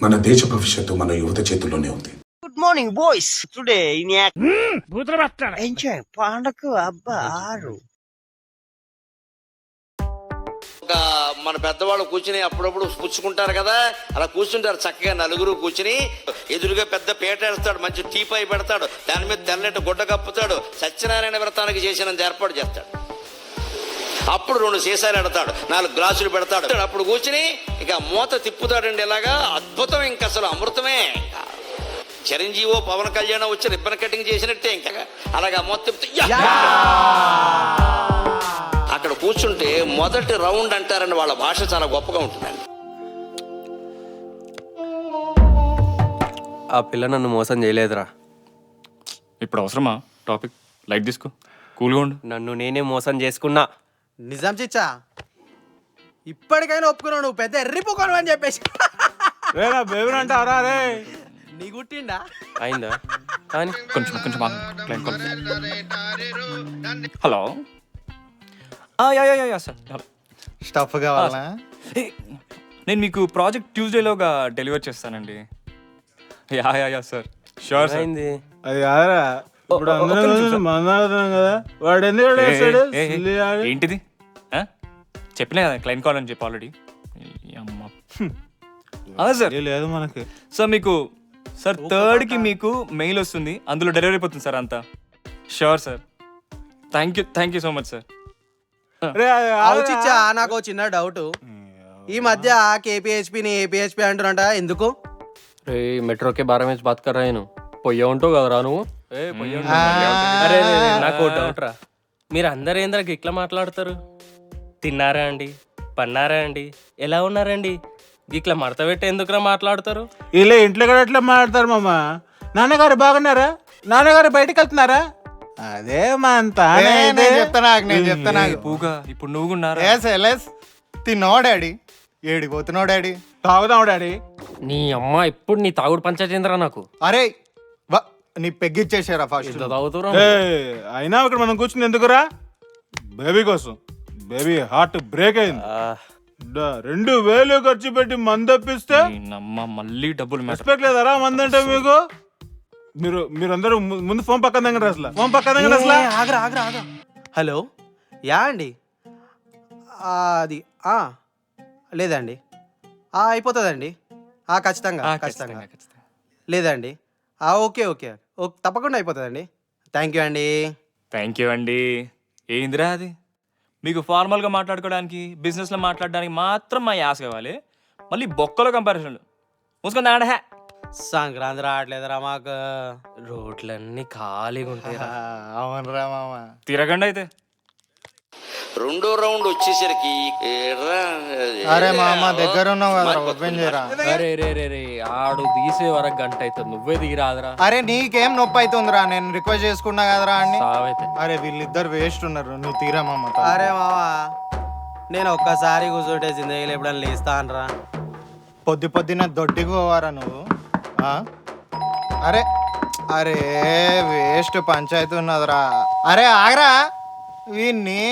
మన దేశ భవిష్యత్తు మన యువత చేతుల్లోనే ఉంది. Good morning boys. Today in enjoy పండగ అబ్బా 6 మన పెద్దవాళ్ళు కూర్చుని అప్పుడప్పుడు పుచ్చుకుంటారు కదా, అలా కూర్చుంటారు చక్కగా నలుగురు కూర్చుని. ఎదురుగా పెద్ద పీట వేస్తాడు, మంచి టీపై పెడతాడు, దాని మీద తెల్లటి గుడ్డ కప్పుతాడు, సత్యనారాయణ వ్రతానికి చేసినంత ఏర్పాటు చేస్తాడు. అప్పుడు 2 సీసాలు పెడతాడు, 4 గ్లాసులు పెడతాడు. అప్పుడు కూర్చుని ఇక మూత తిప్పుతాడండి. ఇలాగా అద్భుతం, ఇంకా అసలు అమృతమే. చిరంజీవో పవన్ కళ్యాణ్ వచ్చి రిబ్బన్ కటింగ్ చేసినట్టే. ఇంకా అలాగా మూత తిప్పుతూ అక్కడ కూర్చుంటే మొదటి రౌండ్ అంటారని వాళ్ళ భాష చాలా గొప్పగా ఉంటుందండి. ఆ పిల్ల నన్ను మోసం చేయలేదురా. ఇప్పుడు అవసరమా టాపిక్? లైట్ తీసుకో, కూల్గా ఉండు. నన్ను నేనే మోసం చేసుకున్నా. నిజం చిచ్చా, ఇప్పటికైనా ఒప్పుకున్నావు నువ్వు పెద్ద ఎర్రిపోకోను అని చెప్పేసి. అంటారా రే? నీ గుట్టిండా అయిందా? కానీ కొంచెం client call. Hello. Yeah sir. Hello. Stuff కావాలా? నేను మీకు ప్రాజెక్ట్ ట్యూస్డేలోగా డెలివర్ చేస్తానండి. Yeah sir, sure sir. అయింది. అది కాదురా, ఇప్పుడు అందరం మాట్లాడుతున్నాం కదా, వాడు ఎందుకు వేస్తాడు? ఏంటిది? చెప్పినా కదా క్లయింట్ కాల్ అని చెప్పి ఆల్రెడీ. సార్ లేదు మనకి. సార్ మీకు సార్ 3rd మీకు మెయిల్ వస్తుంది, అందులో డెలివరీ అయిపోతుంది సార్ అంతా. Sure sir. Thank you so much sir. చిచ్చా, నాకు చిన్న డౌట్. ఈ మధ్య కేపీహెచ్పి ఏపీహెచ్పి అంటున్నాంట, ఎందుకు? రే మెట్రోకే 12 ఇంచ్ బాత్ కర్ రాయను పొయ్య ఉంటావు కదరా నువ్వు. అరే నాకు డౌట్ రా, మీరు అందరు ఏంద్రాకి ఇట్లా మాట్లాడతారు? తిన్నారా అండి, పన్నారా అండి, ఎలా ఉన్నారండి, ఇట్లా మడత పెట్టి ఎందుకురా మాట్లాడతారు? ఇలా ఇంట్లో కూడా ఎట్లా మాట్లాడతారు మామ? నాన్నగారు బాగున్నారా? నాన్నగారు బయటకు వెళ్తున్నారా? అదే మా అంతా నేను చెప్తాను పూగా. ఇప్పుడు నువ్వు ఉన్నారా? తిన్నావా డాడీ? ఏడికి పోతున్నావు డాడీ? తాగుదాం డాడీ. నీ అమ్మ ఇప్పుడు నీ తాగుడు పంచాయతీంద్రా నాకు. అరే నీ పెగ్గిచ్చేసారా ఫస్ట్? ఎంత తాగుతారా? అయినా ఇక్కడ మనం కూర్చుని ఎందుకురా? బేబీ కోసం. బేబీ హార్ట్ బ్రేక్ అయింది. 2000 ఖర్చు పెట్టి మందప్పిస్తే మళ్ళీ డబ్బులు రెస్పెక్ట్ లేదరా? మందంటే మీకు మీరందరూ ముందు ఫోన్ పక్కన దగ్గర అసలు ఫోన్ పక్కన దగ్గర అసలు ఆగరా. హలో, యా అండి, అది లేదండి, అయిపోతుందండి, ఖచ్చితంగా లేదండి, ఓకే తప్పకుండా అయిపోతుందండి. థ్యాంక్ యూ అండి. ఏందిరా అది? మీకు ఫార్మల్గా మాట్లాడుకోవడానికి, బిజినెస్లో మాట్లాడడానికి మాత్రం మా యాస కావాలి, మళ్ళీ బొక్కలో కంపారిజన్లు మూసుకొని తాగడా. సంక్రాంతి రావట్లేదురా మాకు, రోడ్లన్నీ ఖాళీగా ఉంటాయి. అవునరా మామ. తిరగండి అయితే. 2వ రౌండ్ వచ్చేసరికి అరే మామ దగ్గర ఉన్నావు కదా, ఓపెన్ చేయరా. అరే రే ఆడు తీసే వరకు గంట అవుతుంది, నువ్వే దిగిరాదరా. అరే నీకేం నొప్పి అవుతుందిరా? నేను రిక్వెస్ట్ చేసుకున్నా కదరా అని. సావైతే. అరే వీళ్ళిద్దరు వేస్ట్ ఉన్నారు, నువ్వు తీరా మామ. అరే మావా, నేను ఒక్కసారి కూర్చుంటే జిందగీలో ఎప్పుడైనా లేస్తా అనరా? పొద్దున దొడ్డికి పోవారా నువ్వు? అరే వేస్ట్ పంచాయతీ ఉన్నదిరా. అరే ఆగరా వీన్ని.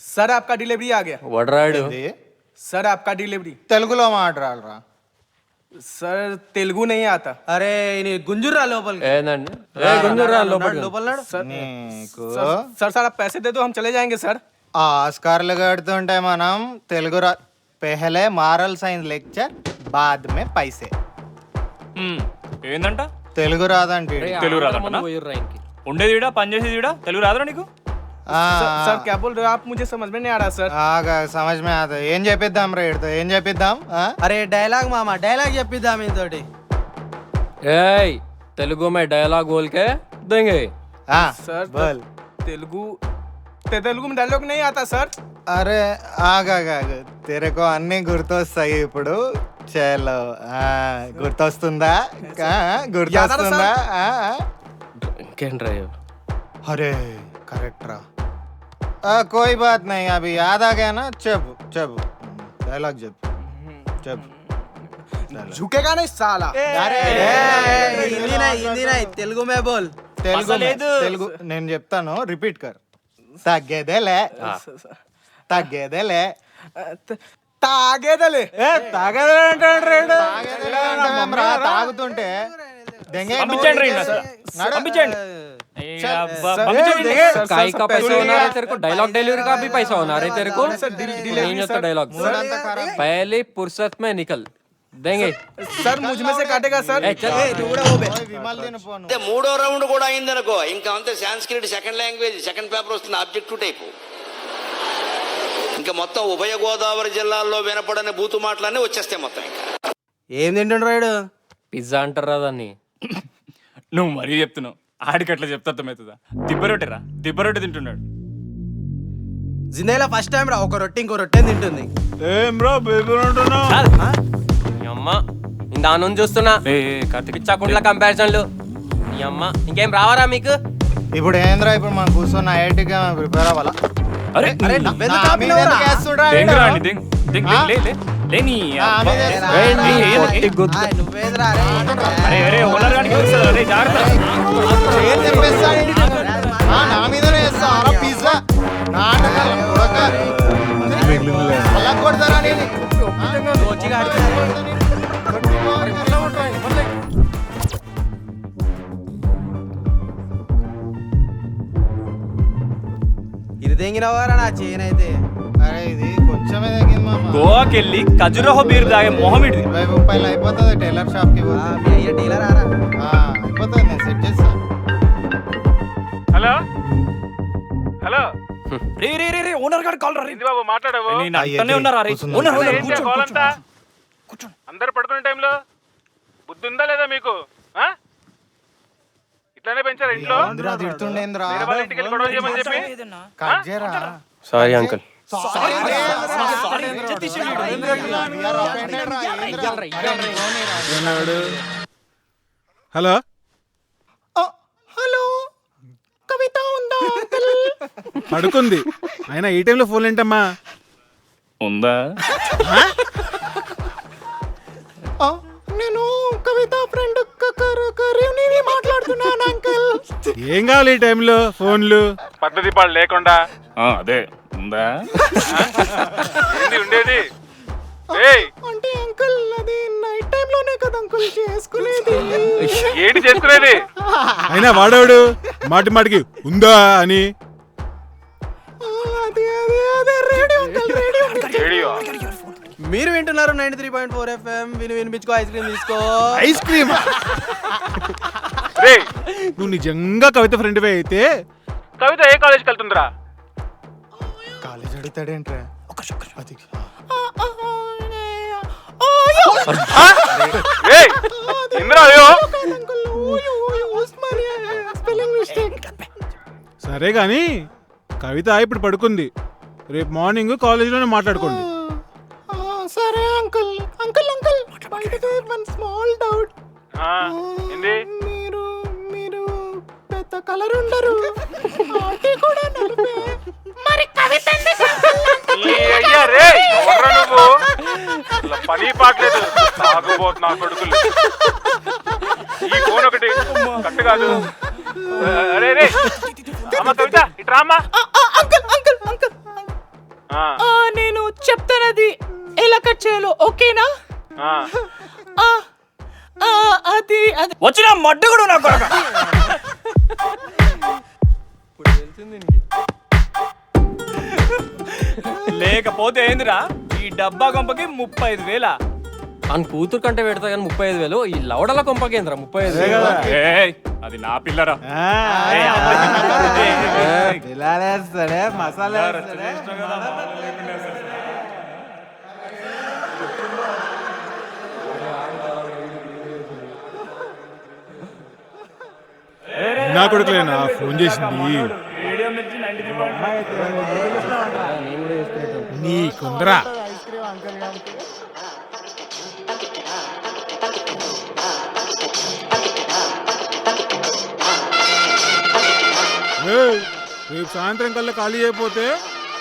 सर आपका डिलीवरी आ गया. వడరాడు. सर आपका डिलीवरी. తెలుగులో మాట్లాడరా. सर तेलुगु नहीं आता. अरे गुंजुरा लोपल. ఏందండి? గుంజురా लोपल सर सर आप पैसे दे दो, हम चले जाएंगे सर. ఆస్కార్లు కడుతుంటే మనం తెలుగు పెహలే మారల్ సైన్స్ లెక్చర్ బాద్ మే పైసే. ఏందంట? తెలుగు రాదంటే తెలుగు రాదంట. ఉండేది ఈడ, పని చేసేది ఈడ, తెలుగు రాదురా నీకు? सर क्या बोल रहे हो आप? मुझे समझ में नहीं आ रहा सर. समझ में आता. ఏం చెప్పిద్దాం రా ఇడతో? ఏం చెప్పిద్దాం? అరే డైలాగ్ మామ, డైలాగ్ చెప్పిద్దాం ఇంతోటి. ఏయ్ తెలుగు మే డైలాగ్ बोल के देंगे. सर बोल. తెలుగు में डायलॉग नहीं आता सर. అరే ఆగా తెరకు అన్ని గుర్తొస్తాయి ఇప్పుడు. చలో గుర్తొస్తుందా? ఇంకేంట్రా? అరే करेक्ट रा. कोई बात नहीं, अभी याद आ गया ना. చెప్పు डायलॉग చెప్పు. झुकेगा नहीं साला. अरे हिंदी नहीं तेलुगु में बोल. తెలుగు నేను చెప్తాను, రిపీట్ కర్. తగ్గేదేలే. తాగేదలే. తాగేదే అంటాడు. చేద్దాం రా తాగుతుంటే దెంగే పంపించండి రా ఈయన. పంపించండి ఏ అబ్బా, పంపించండి. काय का पैसा होना है तेरे को डायलॉग डिलीवरी का भी पैसा होना है तेरे को नहीं होता डायलॉग पहले फुर्सत में निकल देंगे सर मुझ में से काटेगा सर విమల్ దీని ఫోన్ అంటే 3వ రౌండ్ కూడా అయిందనుకో ఇంకా అంతే Sanskrit second language second paper వస్తుంది ఆబ్జెక్టివ్ టైపు. ఇంకా మొత్తం ఉభయ గోదావరి జిల్లాల్లో వినపడని బూతు మాటలన్నీ వచ్చేస్తాయి మొత్తం. ఇంకా ఏం తింటుండ్రు రాయుడు? పిజ్జా అంటారా దాన్ని? నువ్వు మరీ చెప్తున్నావు, ఆడికి అట్లా చెప్తా అర్థమవుతుందా? దిబ్బరొట్టెరా, దిబ్బరొట్టె తింటున్నాడు. జిందగీలో ఫస్ట్ టైం రా ఒక రొట్టె ఇంకో రొట్టె తింటుంది. ఏం బ్రో బేబీ అంటున్నావు? నీ అమ్మ దాని నుంచి చూస్తున్నా కార్తీక్ పిచ్చాకుంట్ల కంపారిజన్లు. నీ అమ్మ ఇంకేం రావారా మీకు? ఇప్పుడు ఏంద్రా ఇప్పుడు మనం కూర్చొని ఐఐటీకి ప్రిపేర్ అవ్వాలా? అరే నువ్వెందుకు నా మీద ఆపినావురా? ఎందుకు వేస్తుండ్రా ఈడ? దెంగురా అండి, దెంగ్, దెంగ్, దెంగ్, లే, లే, లే నీ అబ్బా. నువ్వేదిరా రే? అరే అరే ఓనర్ గారికి తెలుస్తుంది, అరే జాగ్రత్త. ఏం తెంపేస్తాడు ఈడు? నా మీదనే వేస్తా అలా పిజ్జా నాటకాలు కొడక. అలా కొడతారా నేను? ఇది తెంగినవారా నా చేయనైతే? అరే ఇది కొంచెమే తగ్గింది మామ. గోవాకి వెళ్ళి ఖజురహో బీర్ తాగే మొహం ఇడిది. 20 రూపాయలు అయిపోతుంది టైలర్ షాప్ కి పోతే. మీ అయ్య డీలర్ ఆరా? అయిపోతుంది, నేను సెట్ చేస్తా. హలో హలో రే రే రే రే ఓనర్ గారు కాల్ రా. ఇంది బాబు మాట్లాడవు? నేను అంటనే ఉన్నారా రే? కూర్చున్నా. ఓనర్ ఓనర్ ఏంటి కూర్చో, గోల్ అంతా? కూర్చో. అందరు పడుకునే టైంలో బుద్ధి ఉందా లేదా మీకు? ఆ? ఇట్లానే పెంచారా ఇంట్లో? ఇందిరా తిడుతుండేంద్రా? వేరే వాళ్ళ ఇంటికి వెళ్ళి గొడవ చేయమని చెప్పి కట్ చేయరా. Sorry uncle. హలో హలో కవిత ఉందా? పడుకుంది. అయినా ఈ టైంలో ఫోన్ ఏంటమ్మా? ఉందా? నేను కవిత ఫ్రెండ్ మాట్లాడుతున్నాను అంకల్. ఏం కావాలి ఈ టైంలో ఫోన్లు? పద్ధతి పాడు లేకుండా అదే ఉందా? ఉండేది. అంటే అంకుల్ అది నైట్ టైం లోనే కదా అంకుల్ చేసుకునేది. ఏంటి చేసుకునేది? అయినా వాడవాడు మాటి మాటికి ఉందా అని. అదే అదే అదే రేడియో అంకుల్, రేడియో. మీరు వింటున్నారు 93.4 FM. వినిపించుకో, ఐస్ క్రీమ్ తీసుకో. Ice cream? నువ్వు నిజంగా కవిత ఫ్రెండ్ అయితే కవిత ఏ కాలేజ్కి వెళ్తుందిరా? కాలేజ్ అడుగుతాడేంట్రా? అది సరే గాని కవిత ఇప్పుడు పడుకుంది. రేపు మార్నింగ్ కాలేజీలోనే మాట్లాడుకోండి. సరే అంకుల్. అంకుల్ అంకుల్ బయటకు వన్ స్మాల్ డౌట్. మీరు మీరు పెద్ద కలర్ ఉండరు, ఆటి కూడా నలుపే. మరి కవిత పని పాటలేదు తాగుబోతున్నా కొడుకులు. ఈ ఫోన్ ఒకటి కట్టు కాదు. అరే రే అమ్మ కవిత ఇట్రా అమ్మా. అంకుల్ అంకుల్ అంకుల్ నేను చెప్తానది ఎలా కట్ చేయాలో, ఓకేనా? అది అది వచ్చిన మడ్డు కూడా నా కొరక. లేకపోతే ఏందిరా ఈ డబ్బా కొంపకి 35,000. అని కూతురు కంటే పెడతా కానీ 35,000. ఈ లవడల కొంపకేంద్రా 35,000? ఏయ్, అది నా పిల్లరా. మసాలా నా కొడుకులేనా ఫోన్ చేసింది? నీ కుందరా. రేపు సాయంత్రం కల్లా ఖాళీ అయిపోతే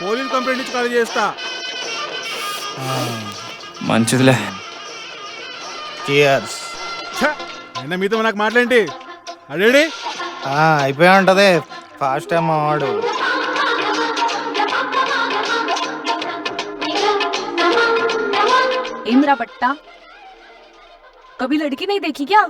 పోలీస్ కంప్లైంట్ ఇచ్చి ఖాళీ చేస్తా. మంచిదిలే. చియర్స్. అయినా మీతో నాకు మాట్లాడి అడేడి అయిపోయి ఉంటది. ఫాస్ట్ టైం వాడు. ఏంద్రా బట్ట कभी लड़की नहीं देखी क्या?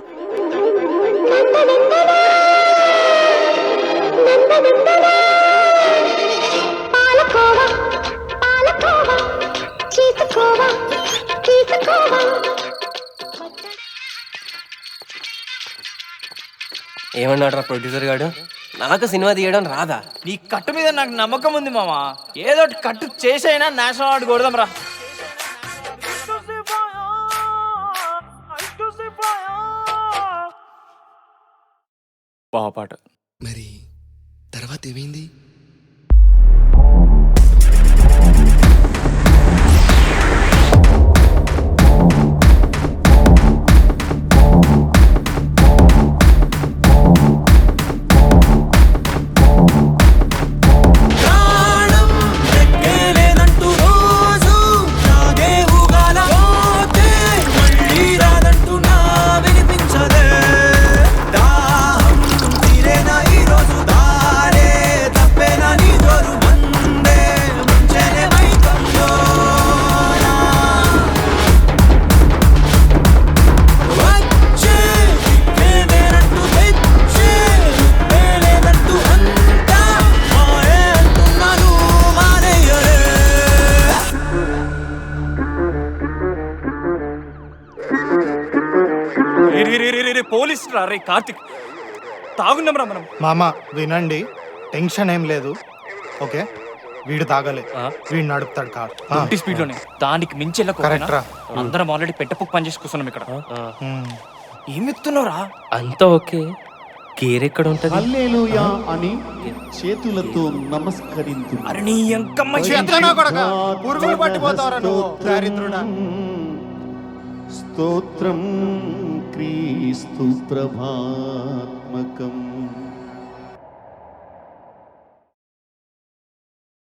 ఏమన్నాడు రా ప్రొడ్యూసర్ గాడు? నాకు సినిమా తీయడం రాదా? నీ కట్టు మీద నాకు నమ్మకం ఉంది మామ. ఏదో ఒకటి కట్టు చేసైనా నేషనల్ అవార్డు కొడదాం రా. బాగా పాట. మరి తర్వాత ఏమైంది? పోలీస్ రా రే కార్తిక్, తాగున్నాం రా మనం. మామ వినండి, టెన్షన్ ఏం లేదు. ఓకే, వీడు తాగలే, వీడు నడుపుతాడు కార్ 20 స్పీడ్ లోనే. దానికి మించి కరెక్ట్ రా. అందరం ఆల్రెడీ పెట్టపుక్ పని చేసి కూర్చున్నాం ఇక్కడ. ఏం ఎక్కుతున్నావురా? అంతా ఓకే, గేర్ ఎక్కడ ఉంటది? హల్లెలూయా అని చేతులతో నమస్కరించు. అరే నీ ఎంకమ్మ పురుగులు పట్టిపోతావరా నువ్వు దారిద్రుడా. స్తోత్రం క్రీస్తు ప్రభాత్మకం.